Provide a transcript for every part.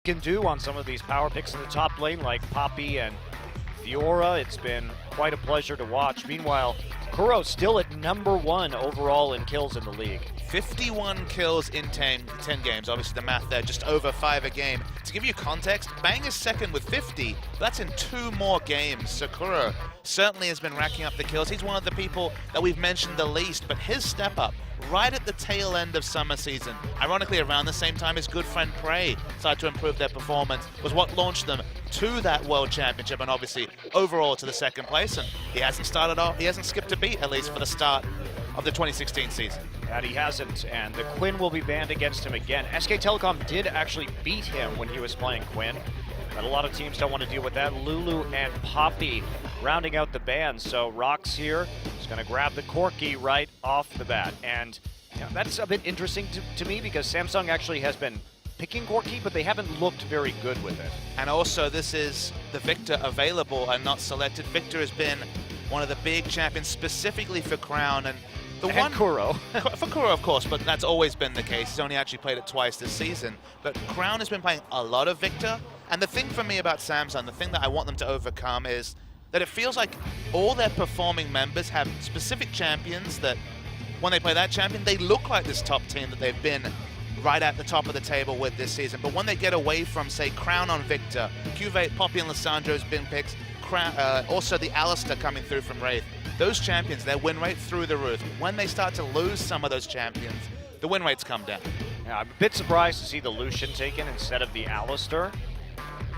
can do on some of these power picks in the top lane like Poppy and Fiora. It's been quite a pleasure to watch. Meanwhile, Kuro still at #1 overall in kills in the league. 51 kills in 10 games. Obviously the math there, just over 5 a game. To give you context, Bang is second with 50. That's in 2 more games. So Kuro certainly has been racking up the kills. He's one of the people that we've mentioned the least, but his step up right at the tail end of summer season, ironically around the same time his good friend Prey started to improve their performance, was what launched them to that World Championship and obviously overall to the 2nd place. And he hasn't skipped a beat, at least for the start of the 2016 season. That he hasn't, and the Quinn will be banned against him again. SK Telecom did actually beat him when he was playing Quinn, but a lot of teams don't want to deal with that. Lulu and Poppy rounding out the ban, so ROX here is going to grab the Corki right off the bat. And you know, that's a bit interesting to me because Samsung actually has been picking Corki, but they haven't looked very good with it. And also this is the Victor available and not selected. Victor has been one of the big champions specifically for Crown, and Kuro. For Kuro, of course, but that's always been the case. He's only actually played it twice this season. But Crown has been playing a lot of Victor. And the thing for me about Samsung, the thing that I want them to overcome is that it feels like all their performing members have specific champions that when they play that champion, they look like this top team that they've been right at the top of the table with this season. But when they get away from, say, Crown on Victor, Cuvate, Poppy and Lissandro's been picks, also the Alistair coming through from Wraith, those champions, their win rate through the roof. When they start to lose some of those champions, the win rates come down. Yeah, I'm a bit surprised to see the Lucian taken instead of the Alistair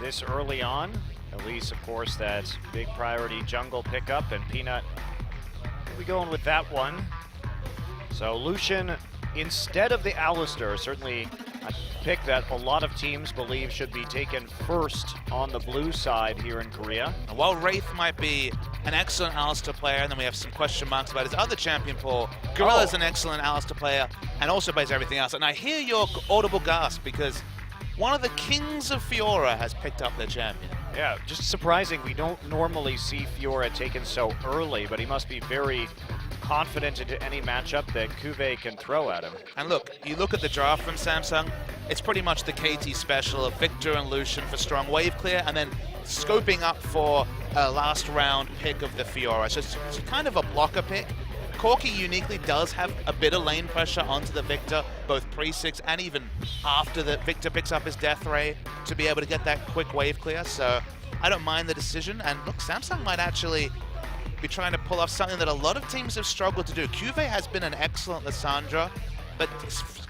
this early on. At least, of course, that's big priority jungle pickup, and Peanut will be going with that one. So Lucian instead of the Alistair, certainly a pick that a lot of teams believe should be taken first on the blue side here in Korea. And while Wraith might be an excellent Alistair player, and then we have some question marks about his other champion pool, Gorilla's an excellent Alistair player and also plays everything else. And I hear your audible gasp because one of the kings of Fiora has picked up their champion. Yeah, just surprising. We don't normally see Fiora taken so early, but he must be very confident into any matchup that Cuvée can throw at him. And look, you look at the draft from Samsung, it's pretty much the KT special of Victor and Lucian for strong wave clear, and then scoping up for a last round pick of the Fiora. So it's kind of a blocker pick. Corki uniquely does have a bit of lane pressure onto the Victor, both pre-6 and even after the Victor picks up his death ray to be able to get that quick wave clear. So I don't mind the decision. And look, Samsung might actually be trying to pull off something that a lot of teams have struggled to do. Cuvée has been an excellent Lissandra, but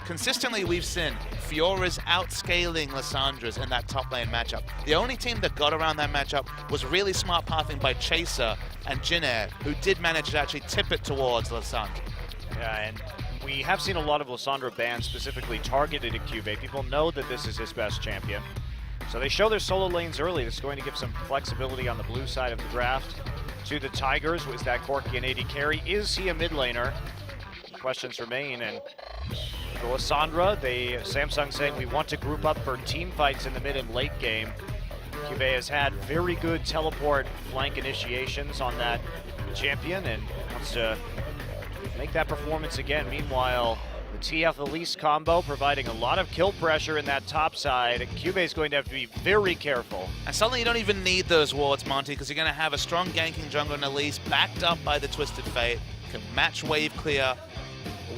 consistently we've seen Fiora's outscaling Lissandra's in that top lane matchup. The only team that got around that matchup was really smart pathing by Chaser and Jinair, who did manage to actually tip it towards Lissandra. Yeah, and we have seen a lot of Lissandra bans specifically targeted at Cuvée. People know that this is his best champion. So they show their solo lanes early. This is going to give some flexibility on the blue side of the draft. To the Tigers, was that Corki an AD carry? Is he a mid laner? Questions remain, and for Lissandra, Samsung saying we want to group up for team fights in the mid and late game. Cuvée has had very good teleport flank initiations on that champion and wants to make that performance again. Meanwhile, the TF Elise combo providing a lot of kill pressure in that top side. Cuvée is going to have to be very careful. And suddenly you don't even need those wards, Monty, because you're going to have a strong ganking jungle in Elise backed up by the Twisted Fate. Can match wave clear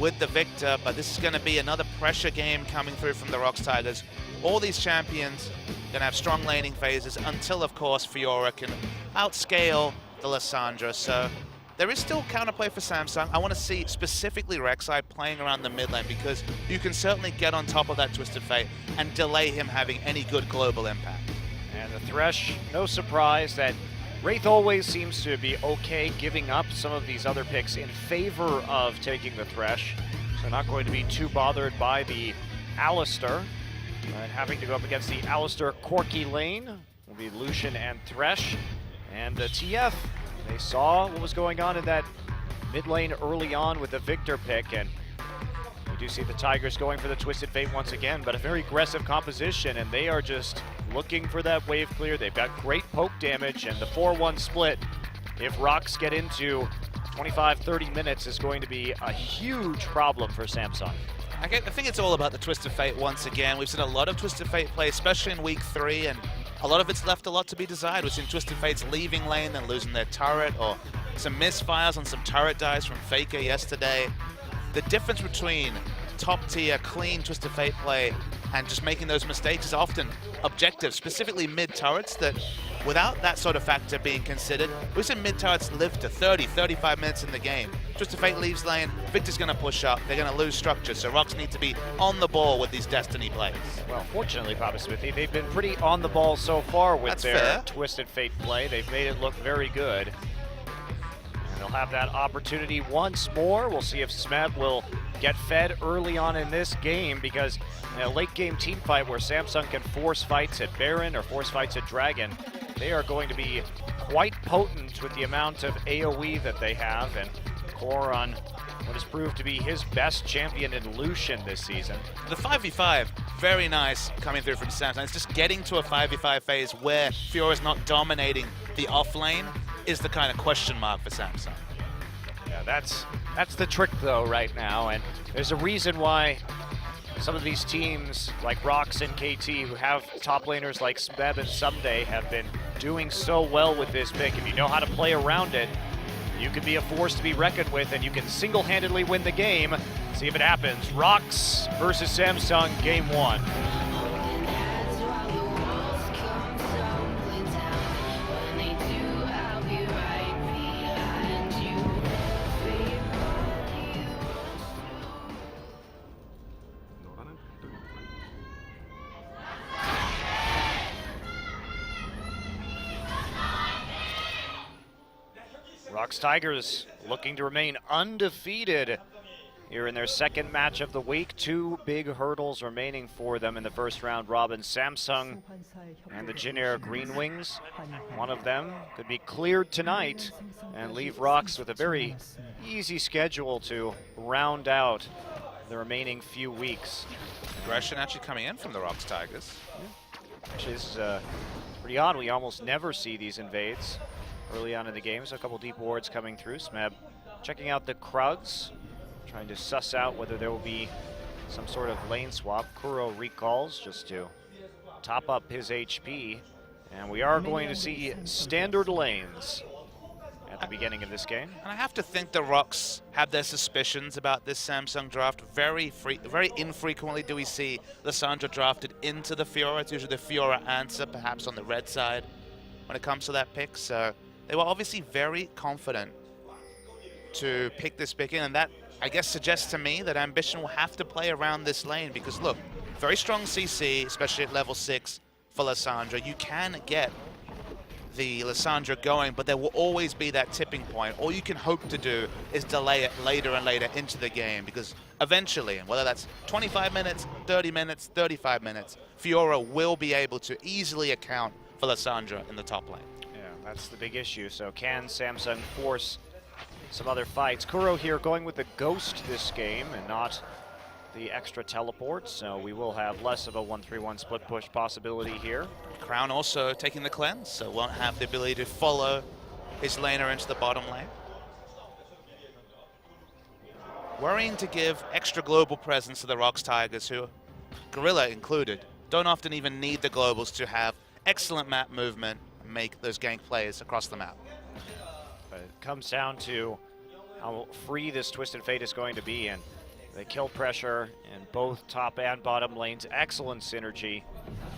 with the Victor, but this is going to be another pressure game coming through from the ROX Tigers. All these champions going to have strong laning phases until, of course, Fiora can outscale the Lissandra. So there is still counterplay for Samsung. I want to see specifically Rek'Sai playing around the mid lane because you can certainly get on top of that Twisted Fate and delay him having any good global impact. And the Thresh, no surprise that Wraith always seems to be okay giving up some of these other picks in favor of taking the Thresh. So not going to be too bothered by the Alistair. And having to go up against the Alistair Corki lane will be Lucian and Thresh. And the TF, they saw what was going on in that mid lane early on with the Victor pick, and we do see the Tigers going for the Twisted Fate once again, but a very aggressive composition, and they are just looking for that wave clear. They've got great poke damage, and the 4-1 split, if ROX get into 25-30 minutes, is going to be a huge problem for Samsung. I think it's all about the Twisted Fate once again. We've seen a lot of Twisted Fate play, especially in week 3, and a lot of it's left a lot to be desired. We've seen Twisted Fates leaving lane and losing their turret, or some misfires on some turret dives from Faker yesterday. The difference between top-tier, clean Twisted Fate play and just making those mistakes is often objective, specifically mid-turrets, that without that sort of factor being considered, we've seen mid-turrets live to 30, 35 minutes in the game. Twisted Fate leaves lane, Victor's going to push up, they're going to lose structure, so ROX need to be on the ball with these Destiny plays. Well, fortunately, Papa Smithy, they've been pretty on the ball so far with That's their fair. Twisted Fate play. They've made it look very good. And they'll have that opportunity once more. We'll see if Smeb will get fed early on in this game, because in a late game team fight where Samsung can force fights at Baron or force fights at Dragon, they are going to be quite potent with the amount of AoE that they have, and core on what has proved to be his best champion in Lucian this season. The 5v5, very nice coming through from Samsung. It's just getting to a 5v5 phase where Fiora's not dominating the off lane is the kind of question mark for Samsung. Yeah, that's the trick though right now, and there's a reason why some of these teams like ROX and KT, who have top laners like Smeb and Someday, have been doing so well with this pick. If you know how to play around it, you can be a force to be reckoned with, and you can single-handedly win the game. See if it happens. ROX versus Samsung, game 1. ROX Tigers looking to remain undefeated here in their second match of the week. 2 big hurdles remaining for them in the first round robin. Samsung and the Jin Air Green Wings. One of them could be cleared tonight and leave ROX with a very easy schedule to round out the remaining few weeks. Aggression actually coming in from the ROX Tigers. Which is pretty odd. We almost never see these invades early on in the game, so a couple deep wards coming through. Smeb checking out the Krugs, trying to suss out whether there will be some sort of lane swap. Kuro recalls just to top up his HP, and we are going to see standard lanes at the beginning of this game. And I have to think the ROX have their suspicions about this Samsung draft. Very infrequently do we see Lissandra drafted into the Fiora. It's usually the Fiora answer, perhaps on the red side, when it comes to that pick. So they were obviously very confident to pick this pick in, and that, I guess, suggests to me that Ambition will have to play around this lane, because look, very strong CC, especially at level 6 for Lissandra. You can get the Lissandra going, but there will always be that tipping point. All you can hope to do is delay it later and later into the game, because eventually, and whether that's 25 minutes, 30 minutes, 35 minutes, Fiora will be able to easily account for Lissandra in the top lane. That's the big issue. So can Samsung force some other fights? Kuro here going with the Ghost this game and not the extra teleport, so we will have less of a 1-3-1 split push possibility here. Crown also taking the cleanse, so won't have the ability to follow his laner into the bottom lane. Worrying to give extra global presence to the ROX Tigers, who, Gorilla included, don't often even need the globals to have excellent map movement, make those gank plays across the map. But it comes down to how free this Twisted Fate is going to be, and the kill pressure in both top and bottom lanes. Excellent synergy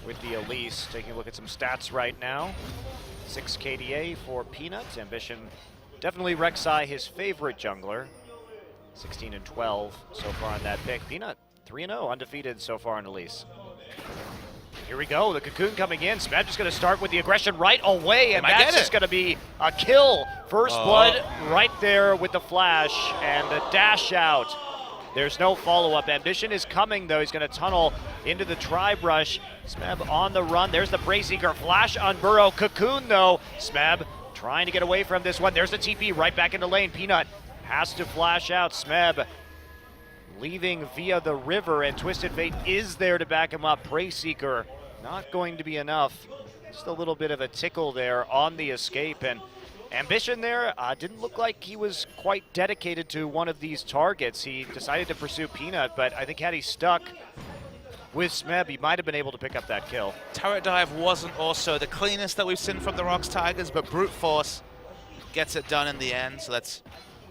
with the Elise. Taking a look at some stats right now. 6 KDA for Peanut. Ambition definitely Rek'Sai, his favorite jungler. 16 and 12 so far on that pick. Peanut 3-0, undefeated so far on Elise. Here we go, the Cocoon coming in. Smeb just going to start with the aggression right away, and that's just going to be a kill. First blood right there with the flash and the dash out. There's no follow-up. Ambition is coming, though. He's going to tunnel into the Tri-Brush. Smeb on the run. There's the Braceseeker. Flash on Burrow. Cocoon, though. Smeb trying to get away from this one. There's the TP right back into lane. Peanut has to flash out. Smeb leaving via the river, and Twisted Fate is there to back him up. Braceseeker not going to be enough. Just a little bit of a tickle there on the escape, and Ambition there didn't look like he was quite dedicated to one of these targets. He decided to pursue Peanut, but I think had he stuck with Smeb, he might have been able to pick up that kill. Turret dive wasn't also the cleanest that we've seen from the ROX Tigers, but brute force gets it done in the end. So that's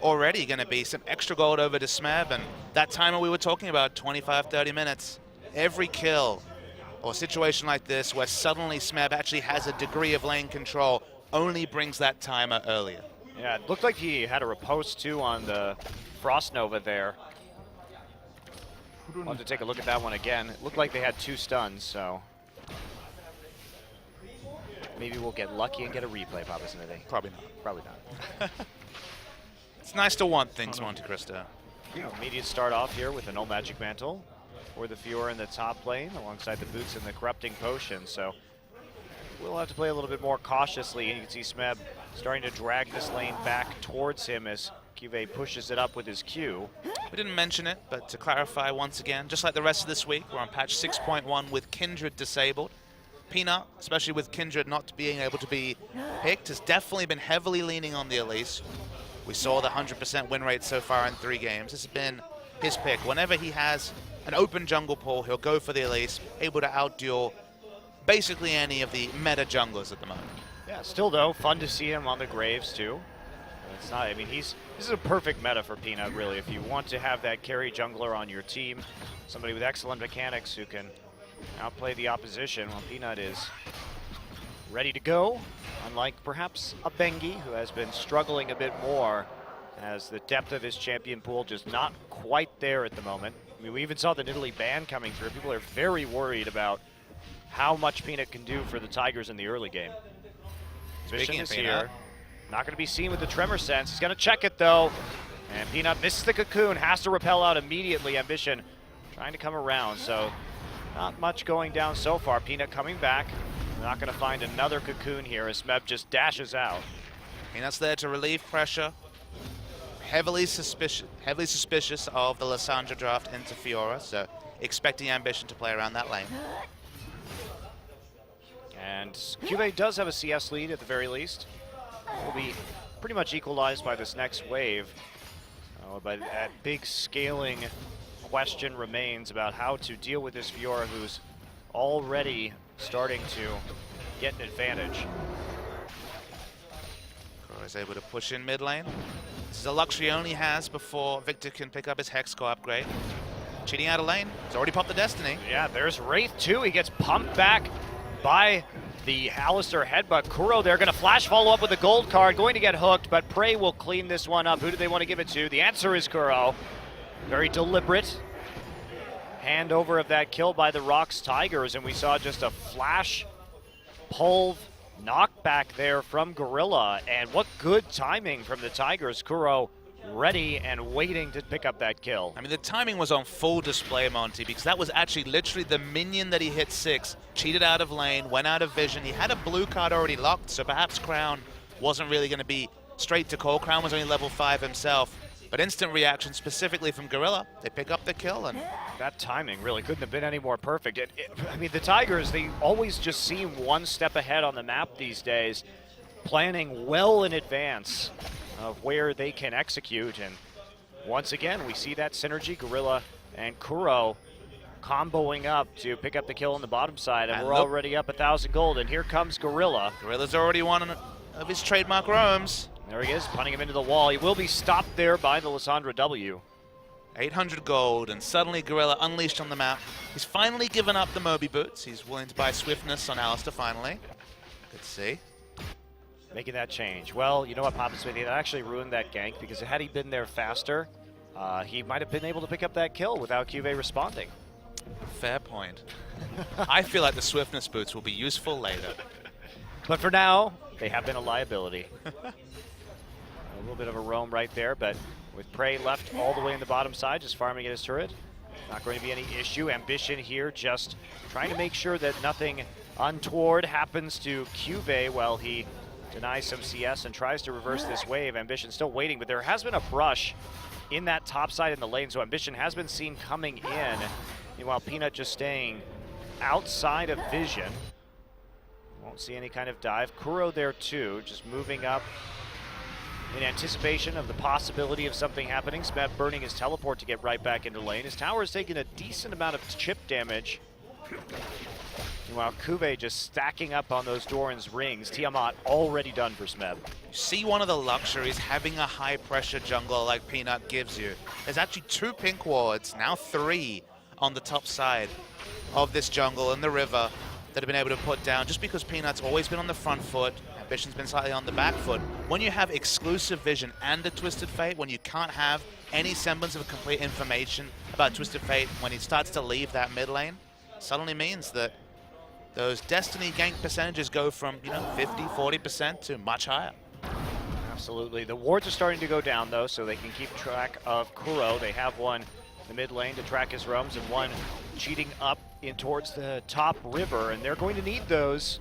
already going to be some extra gold over to Smeb, and that timer we were talking about, 25-30 minutes. Every kill or situation like this where suddenly Smeb actually has a degree of lane control only brings that timer earlier. Yeah, it looked like he had a riposte too on the Frost Nova there. I'll have to take a look at that one again. It looked like they had 2 stuns, so maybe we'll get lucky and get a replay, Papa Smithy. Probably not. Probably not. It's nice to want things, Monte Cristo. Immediate start off here with a no magic mantle for the Fiora in the top lane, alongside the boots and the corrupting potion. So we'll have to play a little bit more cautiously, and you can see Smeb starting to drag this lane back towards him as QV pushes it up with his Q. We didn't mention it, but to clarify once again, just like the rest of this week, we're on patch 6.1 with Kindred disabled. Peanut, especially with Kindred not being able to be picked, has definitely been heavily leaning on the Elise. We saw the 100% win rate so far in 3 games. This has been his pick. Whenever he has an open jungle pool, he'll go for the Elise, able to outduel basically any of the meta junglers at the moment. Yeah, still though, fun to see him on the Graves too. It's not, I mean, this is a perfect meta for Peanut, really. If you want to have that carry jungler on your team, somebody with excellent mechanics who can outplay the opposition, well, Peanut is ready to go, unlike perhaps a Bengi, who has been struggling a bit more as the depth of his champion pool just not quite there at the moment. I mean, we even saw the Nidalee ban coming through. People are very worried about how much Peanut can do for the Tigers in the early game. Vision is here. Not going to be seen with the Tremor Sense. He's going to check it, though. And Peanut misses the cocoon, has to repel out immediately. Ambition trying to come around, so not much going down so far. Peanut coming back. Not going to find another cocoon here as Smeb just dashes out. Peanut's there to relieve pressure. Heavily suspicious of the Lissandra draft into Fiora, so expecting Ambition to play around that lane. And QV does have a CS lead at the very least. Will be pretty much equalized by this next wave. But that big scaling question remains about how to deal with this Fiora who's already starting to get an advantage. Kuro is able to push in mid lane. This is a luxury he only has before Victor can pick up his Hex Core upgrade. Cheating out of lane. He's already popped the Destiny. Yeah, there's Wraith too. He gets pumped back by the Alistair headbutt. Kuro there going to flash follow up with a gold card, going to get hooked, but Prey will clean this one up. Who do they want to give it to? The answer is Kuro. Very deliberate handover of that kill by the ROX Tigers, and we saw just a flash pull knockback there from Gorilla, and what good timing from the Tigers. Kuro ready and waiting to pick up that kill. I mean, the timing was on full display, Monty, because that was actually literally the minion that he hit 6, cheated out of lane, went out of vision. He had a blue card already locked, so perhaps Crown wasn't really going to be straight to call. Crown was only level 5 himself, but instant reaction specifically from Gorilla. They pick up the kill, and that timing really couldn't have been any more perfect. I mean, the Tigers, they always just seem one step ahead on the map these days, planning well in advance of where they can execute. And once again, we see that synergy, Gorilla and Kuro comboing up to pick up the kill on the bottom side, and we're already up 1,000 gold, and here comes Gorilla. Gorilla's already one of his trademark roams. There he is, punting him into the wall. He will be stopped there by the Lissandra W. 800 gold, and suddenly Gorilla unleashed on the map. He's finally given up the Moby boots. He's willing to buy swiftness on Alistair finally. Good to see. Making that change. Well, you know what, Papa Smithy, that actually ruined that gank, because had he been there faster, he might have been able to pick up that kill without QV responding. Fair point. I feel like the swiftness boots will be useful later. But for now, they have been a liability. A little bit of a roam right there, but with Prey left all the way in the bottom side, just farming at his turret, not going to be any issue. Ambition here just trying to make sure that nothing untoward happens to QV while he denies some CS and tries to reverse this wave. Ambition still waiting, but there has been a brush in that top side in the lane, so Ambition has been seen coming in. Meanwhile, Peanut just staying outside of vision. Won't see any kind of dive. Kuro there too, just moving up in anticipation of the possibility of something happening. Smeb burning his teleport to get right back into lane. His tower is taking a decent amount of chip damage. Meanwhile, Kuve just stacking up on those Doran's rings. Tiamat already done for Smeb. See, one of the luxuries having a high pressure jungler like Peanut gives you. There's actually 2 pink wards, now 3 on the top side of this jungle in the river that have been able to put down, just because Peanut's always been on the front foot, Ambition's been slightly on the back foot. When you have exclusive vision and a Twisted Fate, when you can't have any semblance of complete information about Twisted Fate, when he starts to leave that mid lane, suddenly means that those Destiny gank percentages go from, 50, 40% to much higher. Absolutely. The wards are starting to go down, though, so they can keep track of Kuro. They have one in the mid lane to track his roams and one cheating up in towards the top river, and they're going to need those.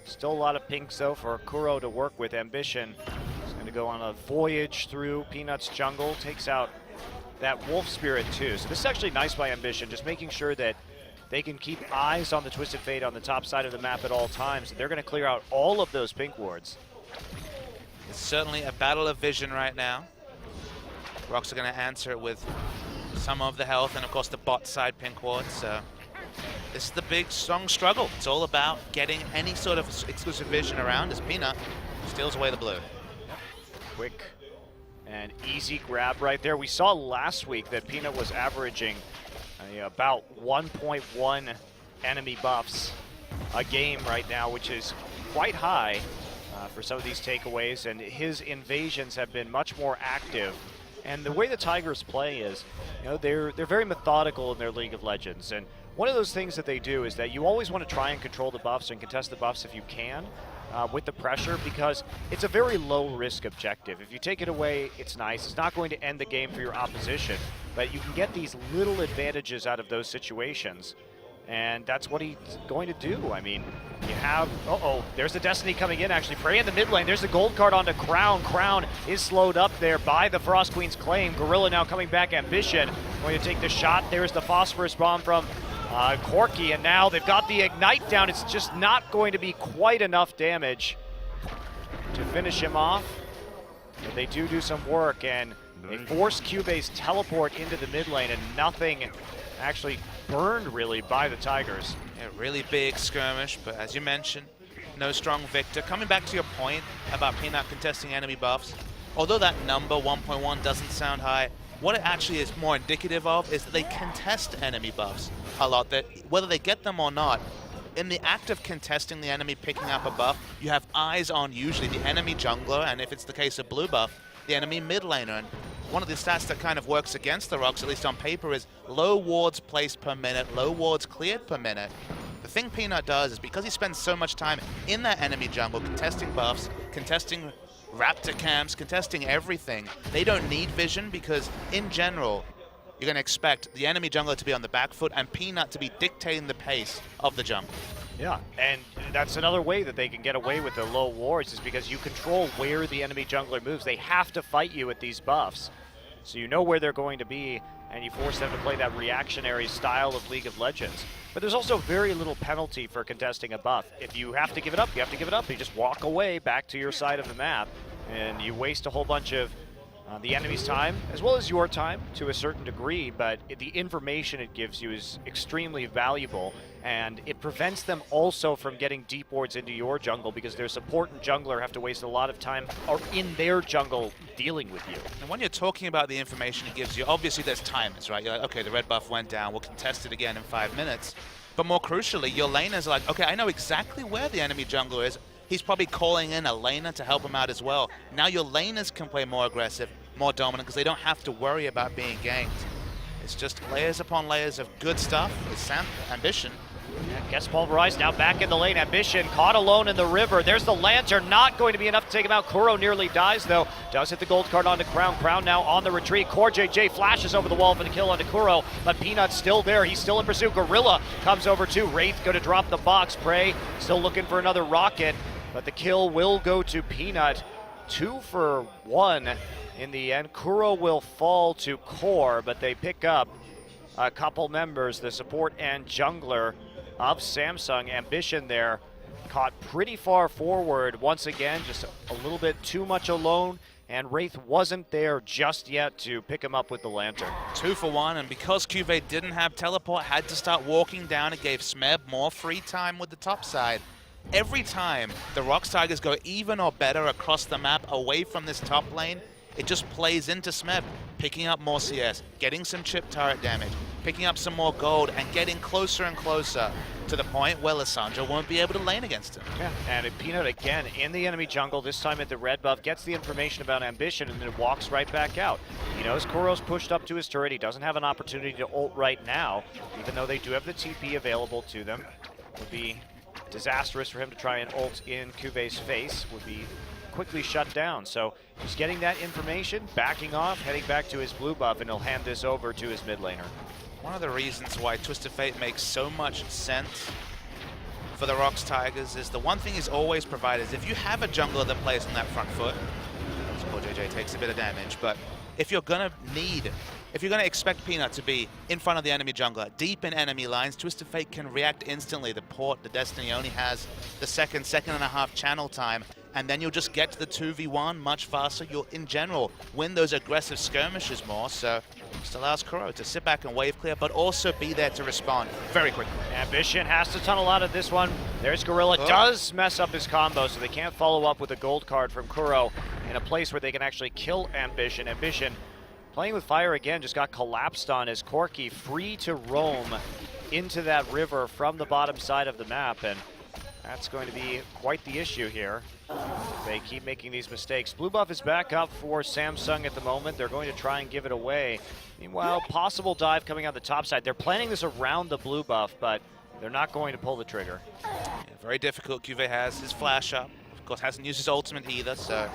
Still a lot of pinks, though, for Kuro to work with. Ambition is going to go on a voyage through Peanut's jungle, takes out that Wolf Spirit, too. So this is actually nice by Ambition, just making sure that they can keep eyes on the Twisted Fate on the top side of the map at all times. They're going to clear out all of those pink wards. It's certainly a battle of vision right now. ROX are going to answer it with some of the health and, of course, the bot side pink wards. So this is the big, strong struggle. It's all about getting any sort of exclusive vision around as Peanut steals away the blue. Quick and easy grab right there. We saw last week that Peanut was averaging about 1.1 enemy buffs a game right now, which is quite high for some of these takeaways, and his invasions have been much more active. And the way the Tigers play is, they're very methodical in their League of Legends, and one of those things that they do is that you always want to try and control the buffs and contest the buffs if you can with the pressure, because it's a very low-risk objective. If you take it away, it's nice. It's not going to end the game for your opposition, but you can get these little advantages out of those situations, and that's what he's going to do. I mean, you have, there's the Destiny coming in, actually. Prey in the mid lane. There's the gold card onto Crown. Crown is slowed up there by the Frost Queen's claim. Gorilla now coming back. Ambition going to take the shot. There's the Phosphorus Bomb from Corki, and now they've got the Ignite down. It's just not going to be quite enough damage to finish him off. But they do some work, and they force Cube's teleport into the mid lane, and nothing actually burned really by the Tigers. Yeah, really big skirmish, but as you mentioned, no strong victor. Coming back to your point about Peanut contesting enemy buffs, although that number 1.1 doesn't sound high, what it actually is more indicative of is that they contest enemy buffs a lot. That whether they get them or not, in the act of contesting the enemy picking up a buff, you have eyes on usually the enemy jungler, and if it's the case of blue buff, the enemy mid laner. And one of the stats that kind of works against the ROX, at least on paper, is low wards placed per minute, low wards cleared per minute. The thing Peanut does is, because he spends so much time in that enemy jungle contesting buffs, contesting raptor camps, contesting everything, they don't need vision, because in general, you're going to expect the enemy jungler to be on the back foot and Peanut to be dictating the pace of the jump. Yeah, and that's another way that they can get away with the low wards, is because you control where the enemy jungler moves. They have to fight you with these buffs. So you know where they're going to be, and you force them to play that reactionary style of League of Legends. But there's also very little penalty for contesting a buff. If you have to give it up, you have to give it up. You just walk away back to your side of the map, and you waste a whole bunch of the enemy's time, as well as your time to a certain degree, but the information it gives you is extremely valuable, and it prevents them also from getting deep wards into your jungle, because their support and jungler have to waste a lot of time in their jungle dealing with you. And when you're talking about the information it gives you, obviously there's timers, right? You're like, okay, the red buff went down, we'll contest it again in 5 minutes. But more crucially, your laners are like, okay, I know exactly where the enemy jungler is. He's probably calling in a laner to help him out as well. Now your laners can play more aggressive, more dominant, because they don't have to worry about being ganked. It's just layers upon layers of good stuff with Ambition. Yeah, gets pulverized, now back in the lane. Ambition caught alone in the river. There's the Lantern, not going to be enough to take him out. Kuro nearly dies, though. Does hit the gold card onto Crown. Crown now on the retreat. Core JJ flashes over the wall for the kill onto Kuro, but Peanut's still there. He's still in pursuit. Gorilla comes over too. Wraith going to drop the box. Prey still looking for another rocket, but the kill will go to Peanut. 2 for 1 in the end. Kuro will fall to Core, but they pick up a couple members, the support and jungler of Samsung. Ambition there caught pretty far forward once again, just a little bit too much alone, and Wraith wasn't there just yet to pick him up with the Lantern. 2 for 1, and because Cuvée didn't have teleport, had to start walking down, it gave Smeb more free time with the top side. Every time the ROX Tigers go even or better across the map away from this top lane, it just plays into Smeb, picking up more CS, getting some chip turret damage, picking up some more gold, and getting closer and closer to the point where Lissandra won't be able to lane against him. Yeah, and Peanut again in the enemy jungle, this time at the red buff, gets the information about Ambition and then walks right back out. He knows Kuro's pushed up to his turret. He doesn't have an opportunity to ult right now, even though they do have the TP available to them. It would be disastrous for him to try and ult in Cuvé's face, would be quickly shut down. So just getting that information, backing off, heading back to his blue buff, and he'll hand this over to his mid laner. One of the reasons why Twisted Fate makes so much sense for the ROX Tigers is the one thing he's always provided is if you have a jungler that plays on that front foot, poor JJ takes a bit of damage, but if you're gonna expect Peanut to be in front of the enemy jungler, deep in enemy lines, Twisted Fate can react instantly. The port, the Destiny only has the second and a half channel time, and then you'll just get to the 2v1 much faster. You'll, in general, win those aggressive skirmishes more, so just allows Kuro to sit back and wave clear, but also be there to respond very quickly. Ambition has to tunnel out of this one. There's Gorilla, does mess up his combo, so they can't follow up with a gold card from Kuro in a place where they can actually kill Ambition. Ambition, playing with fire again, just got collapsed on as Corki free to roam into that river from the bottom side of the map, and that's going to be quite the issue here. They keep making these mistakes. Blue buff is back up for Samsung at the moment. They're going to try and give it away. Meanwhile, possible dive coming out the top side. They're planning this around the blue buff, but they're not going to pull the trigger. Yeah, very difficult. Cuvée has his flash up. Of course, hasn't used his ultimate either, so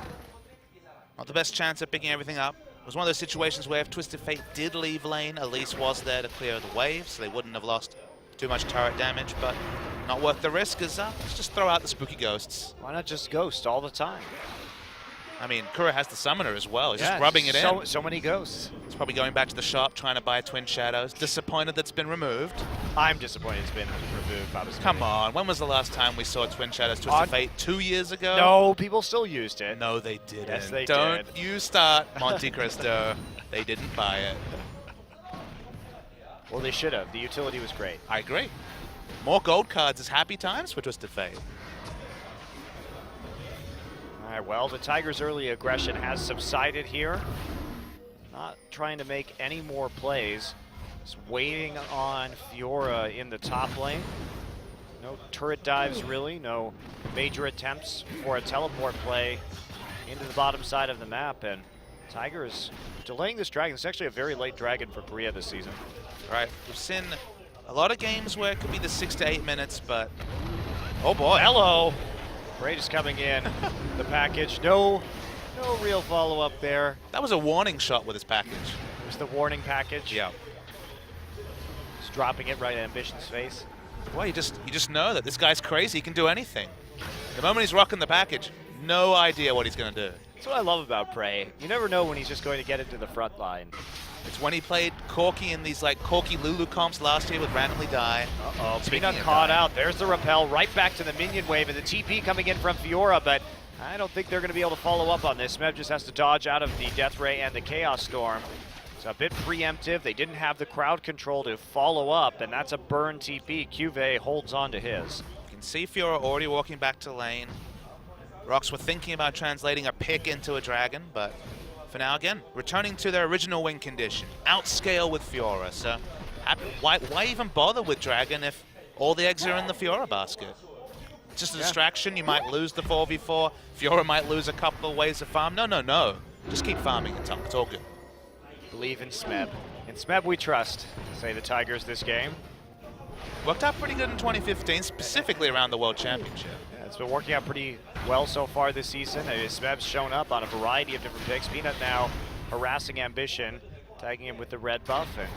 not the best chance of picking everything up. It was one of those situations where if Twisted Fate did leave lane, Elise was there to clear the wave, so they wouldn't have lost too much turret damage, but not worth the risk. Is let's just throw out the spooky ghosts. Why not just ghost all the time? I mean, Kuro has the summoner as well. He's just rubbing it in. So many ghosts. He's probably going back to the shop trying to buy Twin Shadows. Disappointed that's been removed. I'm disappointed it's been removed, obviously. Come on, when was the last time we saw Twin Shadows Twisted Fate? 2 years ago? No, people still used it. No, they didn't. Yes, they Don't did. you start, Monte Cristo. They didn't buy it. Well, they should have. The utility was great. I agree. More gold cards is happy times for Twisted Fate. All right, well, the Tigers' early aggression has subsided here. Not trying to make any more plays. Just waiting on Fiora in the top lane. No turret dives, really. No major attempts for a teleport play into the bottom side of the map. And Tigers delaying this dragon. It's actually a very late dragon for Korea this season. Right, we've seen a lot of games where it could be the 6 to 8 minutes, but oh boy. Hello. Braid is coming in. The package. No real follow-up there. That was a warning shot with his package. It was the warning package. Yeah. Just dropping it right at Ambition's face. Boy, you just know that this guy's crazy. He can do anything. The moment he's rocking the package, no idea what he's going to do. That's what I love about Prey. You never know when he's just going to get into the front line. It's when he played Corki in these like Corki Lulu comps last year with randomly die. Uh-oh, Peanut caught out. There's the repel right back to the minion wave, and the TP coming in from Fiora, but I don't think they're going to be able to follow up on this. Smeb just has to dodge out of the Death Ray and the Chaos Storm. It's a bit preemptive. They didn't have the crowd control to follow up, and that's a burn TP. Cuvée holds on to his. You can see Fiora already walking back to lane. ROX were thinking about translating a pick into a dragon, but for now, again, returning to their original win condition. Outscale with Fiora, so why even bother with dragon if all the eggs are in the Fiora basket? It's just a distraction. You might lose the 4v4. Fiora might lose a couple of ways of farm. No. Just keep farming it, Tom. It's all good. Believe in Smeb. In Smeb we trust, say the Tigers this game. Worked out pretty good in 2015, specifically around the World Championship. Yeah, it's been working out pretty well so far this season. Smeb's shown up on a variety of different picks. Peanut now harassing Ambition, tagging him with the red buff and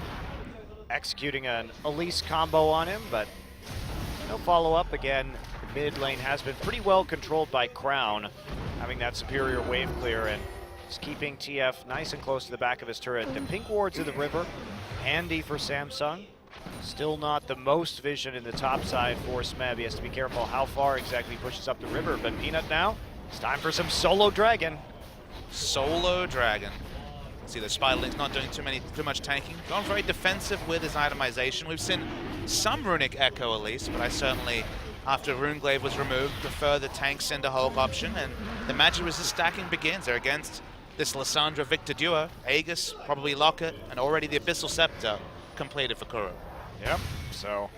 executing an Elise combo on him, but no follow-up. Again, mid lane has been pretty well controlled by Crown, having that superior wave clear and just keeping TF nice and close to the back of his turret. The pink wards of the river, handy for Samsung. Still not the most vision in the top side for Smeb. He has to be careful how far exactly he pushes up the river, but Peanut now, it's time for some solo dragon. Solo Dragon. See, the Spiderling's not doing too much tanking. Gone very defensive with his itemization. We've seen some Runic Echo at least, but I certainly, after Runeglaive was removed, prefer the tank Cinder Hulk option, and the magic resist stacking begins. They're against this Lissandra Victor duo. Aegis, probably Locket, and already the Abyssal Scepter completed for Kuro. Yep, so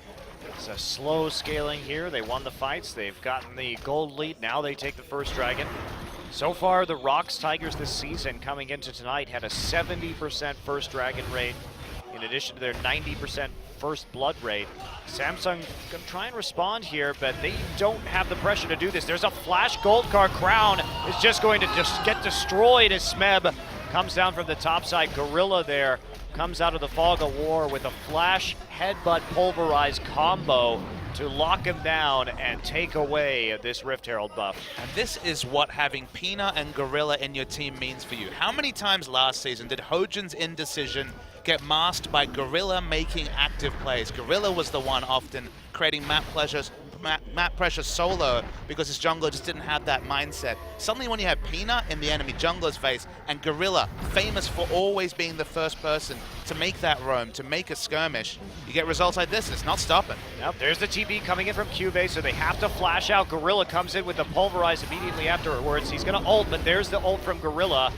it's a slow scaling here. They won the fights. They've gotten the gold lead. Now they take the first dragon. So far, the ROX Tigers this season coming into tonight had a 70% first dragon rate in addition to their 90% first blood rate. Samsung gonna try and respond here, but they don't have the pressure to do this. There's a flash gold card. Crown is just going to just get destroyed as Smeb comes down from the top side. Gorilla there comes out of the fog of war with a flash headbutt pulverize combo to lock him down and take away this Rift Herald buff. And this is what having Peanut and Gorilla in your team means for you. How many times last season did Hojin's indecision get masked by Gorilla making active plays? Gorilla was the one often creating map pressure solo because his jungler just didn't have that mindset. Suddenly when you have Peanut in the enemy jungler's face and Gorilla, famous for always being the first person to make that roam, to make a skirmish, you get results like this, and it's not stopping. Yep, there's the TB coming in from Cuvée, so they have to flash out. Gorilla comes in with the pulverize immediately afterwards. He's gonna ult, but there's the ult from Gorilla.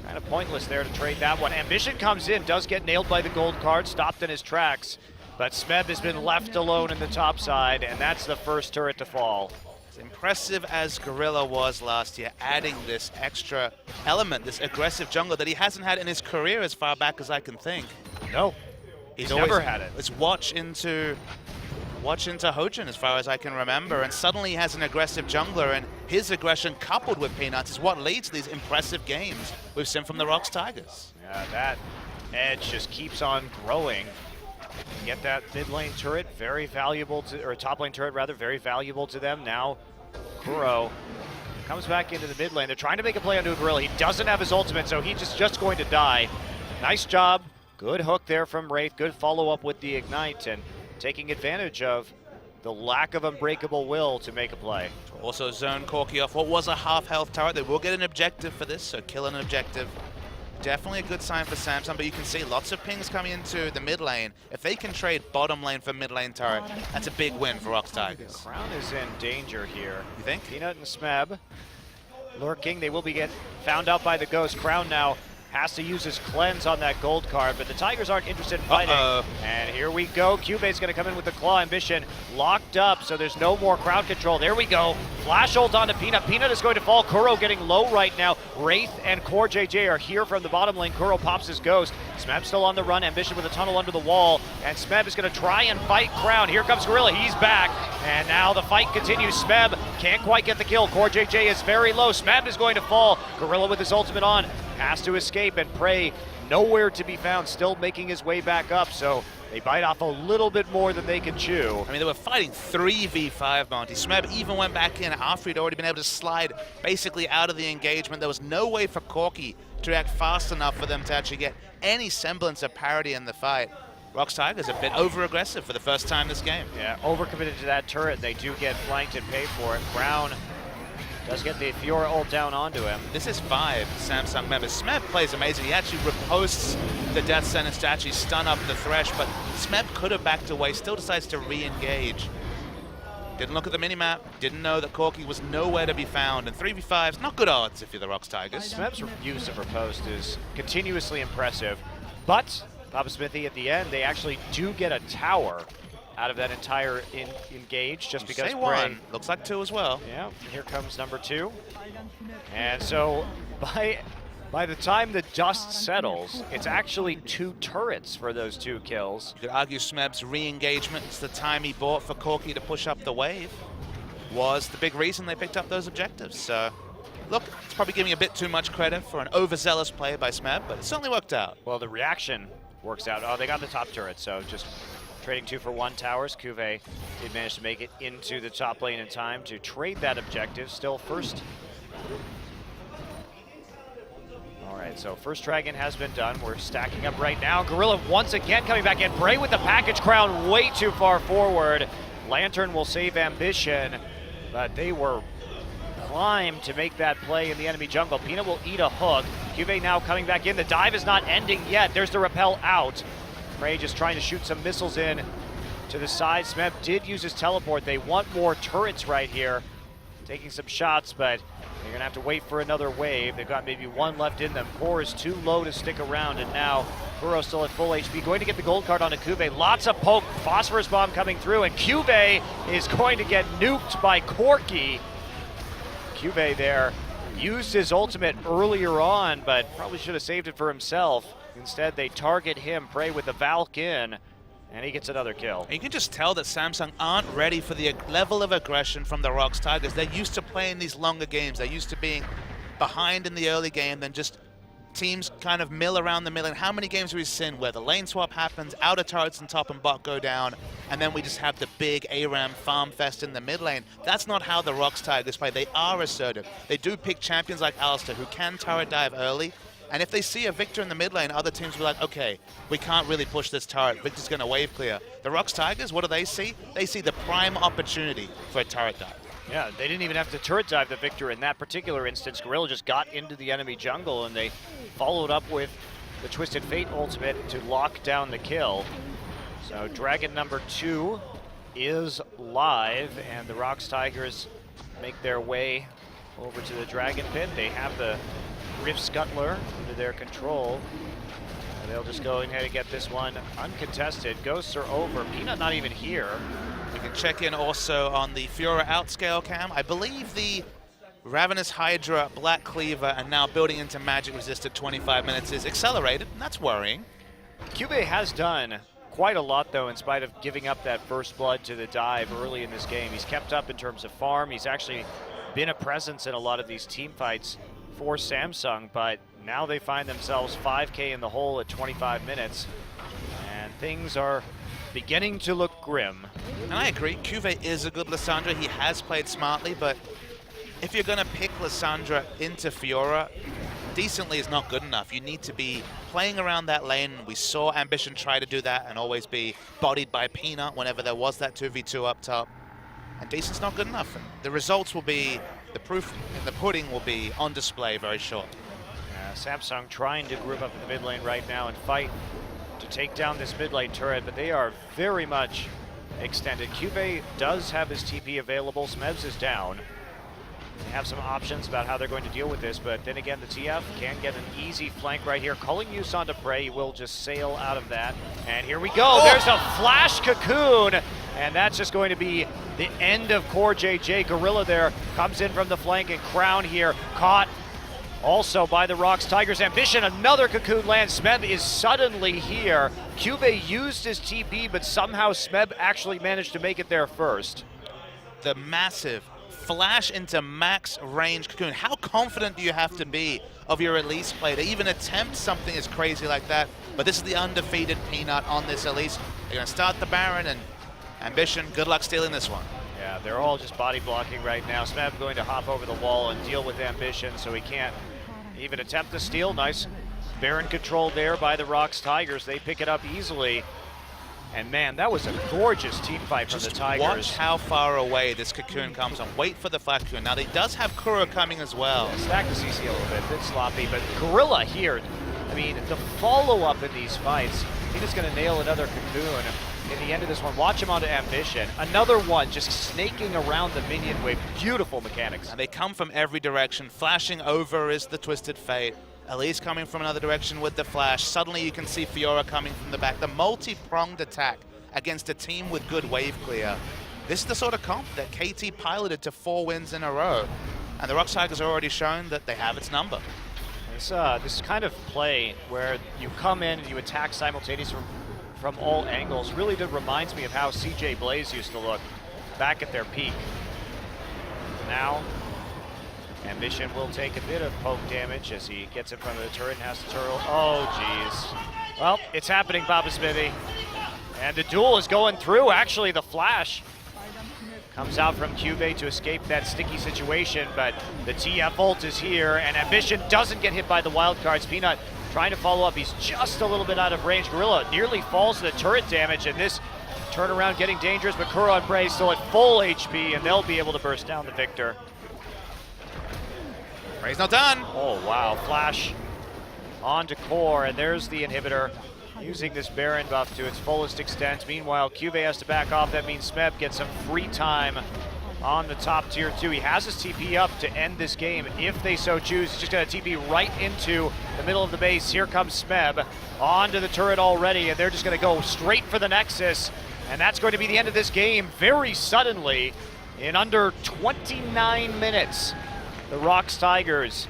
Kind of pointless there to trade that one. Ambition comes in, does get nailed by the gold card, stopped in his tracks. But Smeb has been left alone in the top side, and that's the first turret to fall. As impressive as Gorilla was last year, adding this extra element, this aggressive jungler that he hasn't had in his career as far back as I can think. No, he's never had it. It's watch into Hojin as far as I can remember, and suddenly he has an aggressive jungler, and his aggression coupled with Peanuts is what leads to these impressive games we've seen from the ROX Tigers. Yeah, that edge just keeps on growing. Get that mid lane turret, very valuable to, or top lane turret rather, very valuable to them. Now, Kuro comes back into the mid lane. They're trying to make a play onto Gorilla. He doesn't have his ultimate, so he's just going to die. Nice job. Good hook there from Wraith. Good follow-up with the Ignite, and taking advantage of the lack of unbreakable will to make a play. Also zone Corki off what was a half-health turret. They will get an objective for this, so kill an objective. Definitely a good sign for Samsung, but you can see lots of pings coming into the mid lane. If they can trade bottom lane for mid lane turret, that's a big win for ROX Tigers. Crown is in danger here. You think? Peanut and Smeb lurking. They will be found out by the Ghost. Crown now has to use his cleanse on that gold card, but the Tigers aren't interested in fighting. And here we go. Cubate's gonna come in with the Claw Ambition locked up, so there's no more crowd control. There we go. Flash ult onto Peanut. Peanut is going to fall. Kuro getting low right now. Wraith and Core JJ are here from the bottom lane. Kuro pops his Ghost. Smeb still on the run. Ambition with a tunnel under the wall, and Smeb is gonna try and fight Crown. Here comes Gorilla. He's back, and now the fight continues. Smeb can't quite get the kill. Core JJ is very low. Smeb is going to fall. Gorilla with his ultimate on has to escape, and Prey nowhere to be found, still making his way back up, so they bite off a little bit more than they can chew. I mean, they were fighting 3v5, Monty. Smeb even went back in after he'd already been able to slide basically out of the engagement. There was no way for Corki to react fast enough for them to actually get any semblance of parity in the fight. ROX Tigers a bit over-aggressive for the first time this game. Yeah, over-committed to that turret. They do get flanked and paid for it. Brown does get the Fiora ult down onto him. This is 5 Samsung members. Smeb plays amazing. He actually riposts the Death Sentence to actually stun up the Thresh, but Smeb could have backed away, still decides to re-engage. Didn't look at the minimap, didn't know that Corki was nowhere to be found, and 3v5's not good odds if you're the ROX Tigers. Smeb's use of riposte is continuously impressive, but Papa Smithy at the end, they actually do get a tower out of that entire engage, just because Say one. Looks like 2 as well. Yeah, here comes number 2. And so by the time the dust settles, it's actually 2 turrets for those 2 kills. You could argue Smeb's re-engagement, it's the time he bought for Corki to push up the wave, was the big reason they picked up those objectives. So, look, it's probably giving a bit too much credit for an overzealous play by Smeb, but it certainly worked out. Well, the reaction works out. Oh, they got the top turret, so just trading 2 for 1 towers. Cuvée did manage to make it into the top lane in time to trade that objective. Still first. All right, so first dragon has been done. We're stacking up right now. Gorilla once again coming back in. Bray with the package. Crown way too far forward. Lantern will save Ambition, but they were climb to make that play in the enemy jungle. Peanut will eat a hook. Cuvee now coming back in. The dive is not ending yet. There's the repel out. Prey just trying to shoot some missiles in to the side. Smeb did use his teleport. They want more turrets right here. Taking some shots, but they're going to have to wait for another wave. They've got maybe one left in them. Core is too low to stick around, and now Kuro still at full HP. Going to get the gold card onto Cuvee. Lots of poke. Phosphorus bomb coming through, and Cuvee is going to get nuked by Corki. Cuvee there used his ultimate earlier on, but probably should have saved it for himself. Instead, they target him, Prey with the Valk in, and he gets another kill. And you can just tell that Samsung aren't ready for the level of aggression from the ROX Tigers. They're used to playing these longer games. They're used to being behind in the early game, then just teams kind of mill around the middle. And how many games have we seen where the lane swap happens, outer turrets and top and bot go down, and then we just have the big ARAM farm fest in the mid lane? That's not how the ROX Tigers play. They are assertive. They do pick champions like Alistair who can turret dive early. And if they see a Victor in the mid lane, other teams will be like, okay, we can't really push this turret. Victor's going to wave clear. The ROX Tigers, what do they see? They see the prime opportunity for a turret dive. Yeah, they didn't even have to turret dive the Victor in that particular instance. Gorilla just got into the enemy jungle, and they followed up with the Twisted Fate ultimate to lock down the kill. So Dragon number 2 is live, and the ROX Tigers make their way over to the Dragon Pit. They have the Rift Scuttler under their control. And they'll just go ahead and get this one uncontested. Ghosts are over. Peanut not even here. We can check in also on the Fiora outscale cam. I believe the Ravenous Hydra, Black Cleaver, and now building into Magic Resisted 25 minutes is accelerated, and that's worrying. Cuvee has done quite a lot, though, in spite of giving up that first blood to the dive early in this game. He's kept up in terms of farm. He's actually been a presence in a lot of these team fights for Samsung, but now they find themselves 5K in the hole at 25 minutes, and things are beginning to look grim. And I agree, Cuvee is a good Lissandra. He has played smartly, but if you're going to pick Lissandra into Fiora, decently is not good enough. You need to be playing around that lane. We saw Ambition try to do that and always be bodied by Peanut whenever there was that 2v2 up top. And decent's not good enough. And the results will be, the proof in the pudding will be on display very short. Samsung trying to group up in the mid lane right now and fight to take down this mid lane turret, but they are very much extended. Cuvee does have his TP available. Smebs is down. They have some options about how they're going to deal with this, but then again, the TF can get an easy flank right here. Culling use onto Prey, he will just sail out of that. And here we go, there's a flash cocoon, and that's just going to be the end of Core JJ. Gorilla there comes in from the flank, and Crown here caught also by the ROX Tigers. Ambition, another cocoon lands. Smeb is suddenly here. Cuvee used his TP, but somehow Smeb actually managed to make it there first. The massive flash into max range cocoon. How confident do you have to be of your Elise play to even attempt something as crazy like that? But this is the undefeated Peanut on this Elise. They're going to start the Baron, and Ambition, good luck stealing this one. Yeah, they're all just body blocking right now. Smeb going to hop over the wall and deal with Ambition, so he can't even attempt to steal. Nice Baron control there by the ROX Tigers. They pick it up easily. And man, that was a gorgeous team fight from the Tigers. Watch how far away this cocoon comes and wait for the flash cocoon. Now, he does have Kuro coming as well. Yeah, stack the CC a little bit sloppy, but Gorilla here, I mean, the follow-up in these fights, he's just going to nail another cocoon in the end of this one. Watch him onto Ambition. Another one just snaking around the minion wave. Beautiful mechanics. And they come from every direction. Flashing over is the Twisted Fate. Elise coming from another direction with the flash. Suddenly you can see Fiora coming from the back. The multi-pronged attack against a team with good wave clear. This is the sort of comp that KT piloted to 4 wins in a row. And the ROX Tigers have already shown that they have its number. This kind of play where you come in and you attack simultaneously from all angles really reminds me of how CJ Blaze used to look back at their peak. Now, Ambition will take a bit of poke damage as he gets in front of the turret and has to turtle. Oh, geez. Well, it's happening, Papa Smithy. And the duel is going through. Actually, the flash comes out from Cuvee to escape that sticky situation, but the TF ult is here, and Ambition doesn't get hit by the wild cards. Peanut trying to follow up. He's just a little bit out of range. Gorilla nearly falls to the turret damage, and this turnaround getting dangerous, but Kuro and Prey still at full HP, and they'll be able to burst down the Victor. Prey's not done. Oh, wow. Flash onto Core, and there's the inhibitor using this Baron buff to its fullest extent. Meanwhile, Cuvee has to back off. That means Smeb gets some free time on the top tier 2. He has his TP up to end this game if they so choose. He's just going to TP right into the middle of the base. Here comes Smeb onto the turret already, and they're just going to go straight for the Nexus. And that's going to be the end of this game very suddenly in under 29 minutes. The ROX Tigers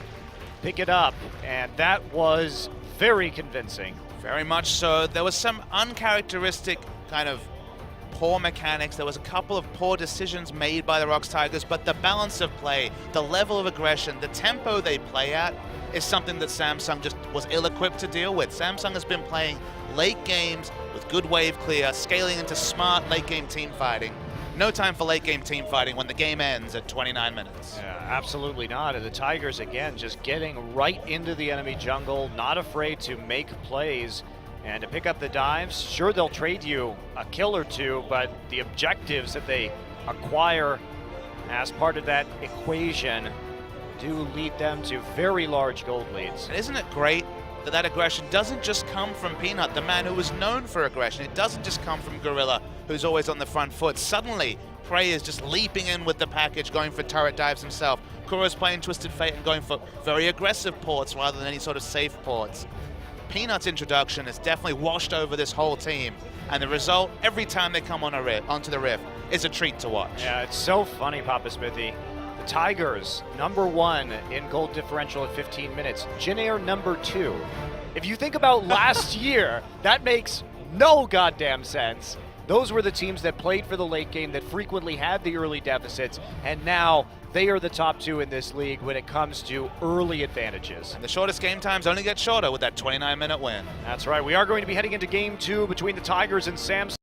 pick it up, and that was very convincing. Very much so. There was some uncharacteristic kind of poor mechanics. There was a couple of poor decisions made by the ROX Tigers, but the balance of play, the level of aggression, the tempo they play at is something that Samsung just was ill-equipped to deal with. Samsung has been playing late games with good wave clear, scaling into smart late-game team fighting. No time for late-game team fighting when the game ends at 29 minutes. Yeah, absolutely not. And the Tigers, again, just getting right into the enemy jungle, not afraid to make plays and to pick up the dives. Sure, they'll trade you a kill or two, but the objectives that they acquire as part of that equation do lead them to very large gold leads. And isn't it great that that aggression doesn't just come from Peanut, the man who was known for aggression? It doesn't just come from Gorilla, who's always on the front foot. Suddenly, Prey is just leaping in with the package, going for turret dives himself. Kura's playing Twisted Fate and going for very aggressive ports rather than any sort of safe ports. Peanut's introduction has definitely washed over this whole team, and the result, every time they come on onto the Rift, is a treat to watch. Yeah, it's so funny, Papa Smithy. The Tigers, #1 in gold differential at 15 minutes. Jinair #2. If you think about last year, that makes no goddamn sense. Those were the teams that played for the late game, that frequently had the early deficits, and now they are the top 2 in this league when it comes to early advantages. And the shortest game times only get shorter with that 29-minute win. That's right. We are going to be heading into game 2 between the Tigers and Samsung.